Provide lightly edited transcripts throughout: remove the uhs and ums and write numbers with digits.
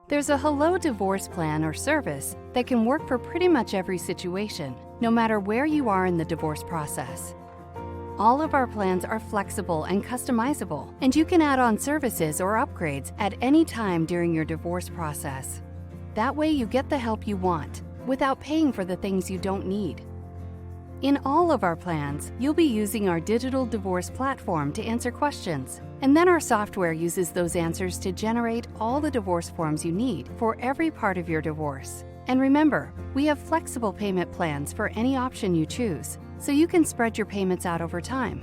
There's a Hello Divorce plan or service that can work for pretty much every situation, no matter where you are in the divorce process. All of our plans are flexible and customizable, and you can add on services or upgrades at any time during your divorce process. That way you get the help you want, without paying for the things you don't need. In all of our plans, you'll be using our digital divorce platform to answer questions, and then our software uses those answers to generate all the divorce forms you need for every part of your divorce. And remember, we have flexible payment plans for any option you choose, so you can spread your payments out over time.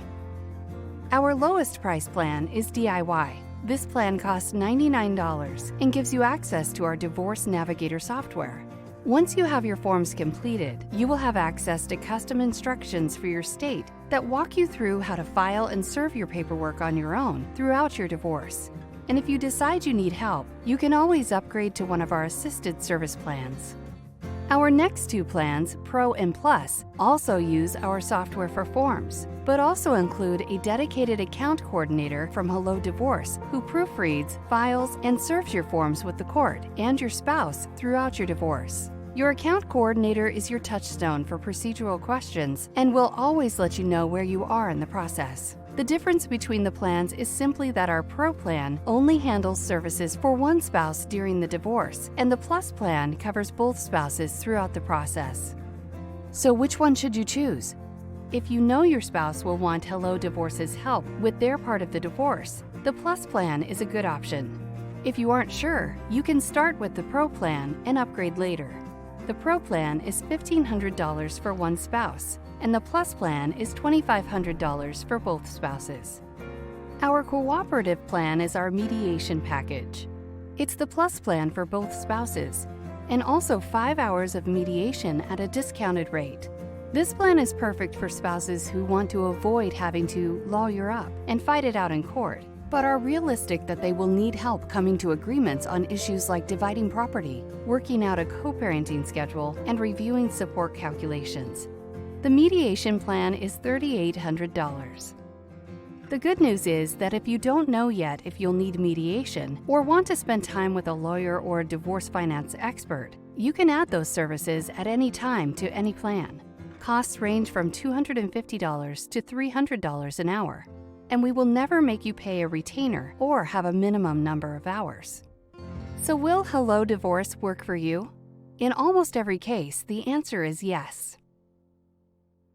Our lowest price plan is DIY. This plan costs $99 and gives you access to our Divorce Navigator software. Once you have your forms completed, you will have access to custom instructions for your state that walk you through how to file and serve your paperwork on your own throughout your divorce. And if you decide you need help, you can always upgrade to one of our assisted service plans. Our next two plans, Pro and Plus, also use our software for forms, but also include a dedicated account coordinator from Hello Divorce who proofreads, files, and serves your forms with the court and your spouse throughout your divorce. Your account coordinator is your touchstone for procedural questions and will always let you know where you are in the process. The difference between the plans is simply that our Pro plan only handles services for one spouse during the divorce, and the Plus plan covers both spouses throughout the process. So which one should you choose? If you know your spouse will want Hello Divorce's help with their part of the divorce, the Plus plan is a good option. If you aren't sure, you can start with the Pro plan and upgrade later. The Pro plan is $1,500 for one spouse, and the Plus plan is $2,500 for both spouses. Our cooperative plan is our mediation package. It's the Plus plan for both spouses, and also 5 hours of mediation at a discounted rate. This plan is perfect for spouses who want to avoid having to lawyer up and fight it out in court, but are realistic that they will need help coming to agreements on issues like dividing property, working out a co-parenting schedule, and reviewing support calculations. The mediation plan is $3,800. The good news is that if you don't know yet if you'll need mediation or want to spend time with a lawyer or a divorce finance expert, you can add those services at any time to any plan. Costs range from $250 to $300 an hour, and we will never make you pay a retainer or have a minimum number of hours. So will Hello Divorce work for you? In almost every case, the answer is yes.